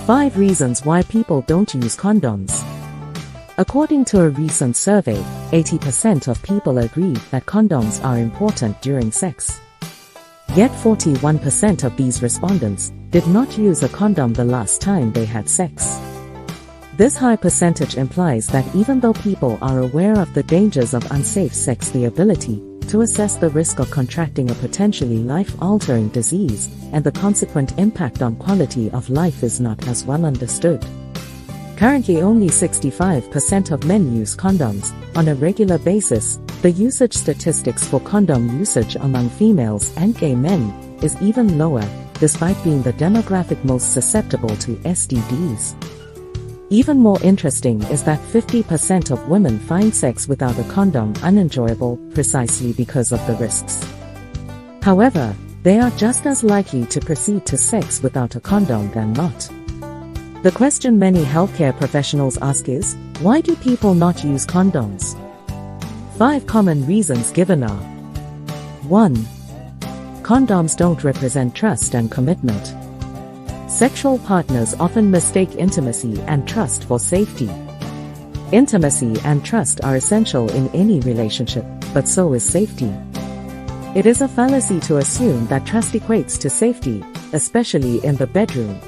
5 reasons why people don't use condoms. According to a recent survey, 80% of people agree that condoms are important during sex. Yet 41% of these respondents did not use a condom the last time they had sex. This high percentage implies that even though people are aware of the dangers of unsafe sex, the ability to assess the risk of contracting a potentially life-altering disease and the consequent impact on quality of life is not as well understood. Currently, only 65% of men use condoms on a regular basis. The usage statistics for condom usage among females and gay men is even lower, despite being the demographic most susceptible to STDs. Even more interesting is that 50% of women find sex without a condom unenjoyable precisely because of the risks. However, they are just as likely to proceed to sex without a condom than not. The question many healthcare professionals ask is, why do people not use condoms? 5 common reasons given are: 1. Condoms don't represent trust and commitment. Sexual partners often mistake intimacy and trust for safety. Intimacy and trust are essential in any relationship, but so is safety. It is a fallacy to assume that trust equates to safety, especially in the bedroom.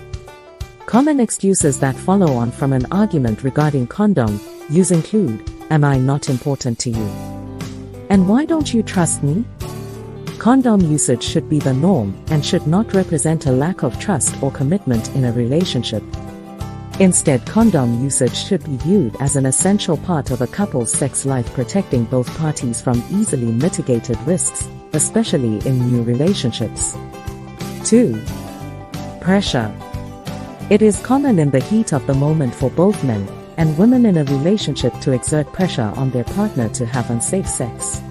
Common excuses that follow on from an argument regarding condom use include, "Am I not important to you?" And "Why don't you trust me?" Condom usage should be the norm and should not represent a lack of trust or commitment in a relationship. Instead, condom usage should be viewed as an essential part of a couple's sex life, protecting both parties from easily mitigated risks, especially in new relationships. 2. Pressure. It is common in the heat of the moment for both men and women in a relationship to exert pressure on their partner to have unsafe sex.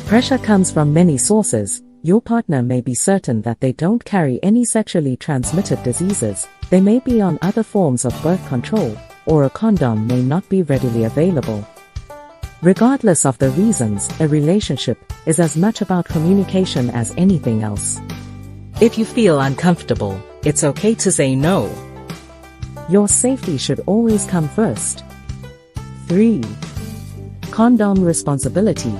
Pressure comes from many sources. Your partner may be certain that they don't carry any sexually transmitted diseases, they may be on other forms of birth control, or a condom may not be readily available. Regardless of the reasons, a relationship is as much about communication as anything else. If you feel uncomfortable, it's okay to say no. Your safety should always come first. 3. Condom responsibility.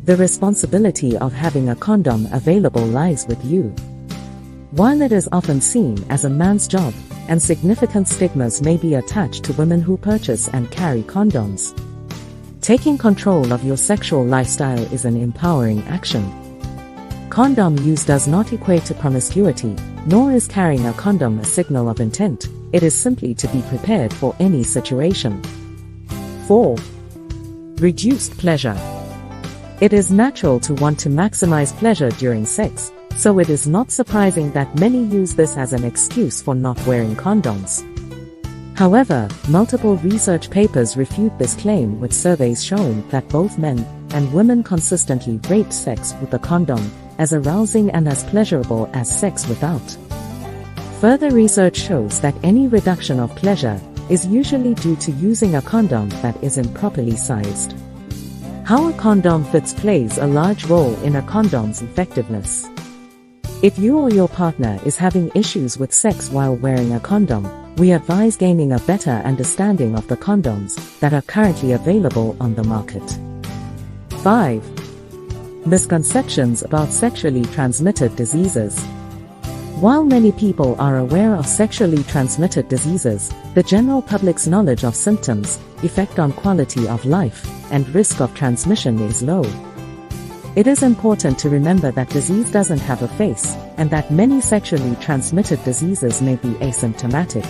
The responsibility of having a condom available lies with you. While it is often seen as a man's job, and significant stigmas may be attached to women who purchase and carry condoms, taking control of your sexual lifestyle is an empowering action. Condom use does not equate to promiscuity, nor is carrying a condom a signal of intent. It is simply to be prepared for any situation. 4. Reduced pleasure. It is natural to want to maximize pleasure during sex, so it is not surprising that many use this as an excuse for not wearing condoms. However, multiple research papers refute this claim, with surveys showing that both men and women consistently rate sex with a condom as arousing and as pleasurable as sex without. Further research shows that any reduction of pleasure is usually due to using a condom that isn't properly sized. How a condom fits plays a large role in a condom's effectiveness. If you or your partner is having issues with sex while wearing a condom, we advise gaining a better understanding of the condoms that are currently available on the market. 5. Misconceptions about sexually transmitted diseases. While many people are aware of sexually transmitted diseases, the general public's knowledge of symptoms, effect on quality of life, and risk of transmission is low. It is important to remember that disease doesn't have a face, and that many sexually transmitted diseases may be asymptomatic.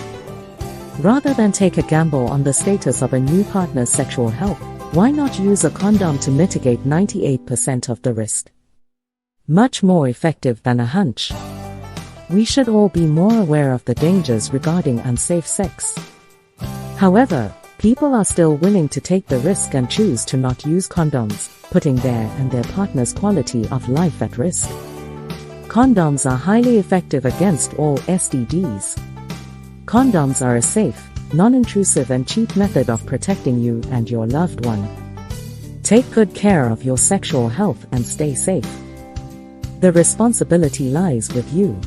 Rather than take a gamble on the status of a new partner's sexual health, why not use a condom to mitigate 98% of the risk? Much more effective than a hunch. We should all be more aware of the dangers regarding unsafe sex. However, people are still willing to take the risk and choose to not use condoms, putting their and their partner's quality of life at risk. Condoms are highly effective against all STDs. Condoms are a safe, non-intrusive and cheap method of protecting you and your loved one. Take good care of your sexual health and stay safe. The responsibility lies with you.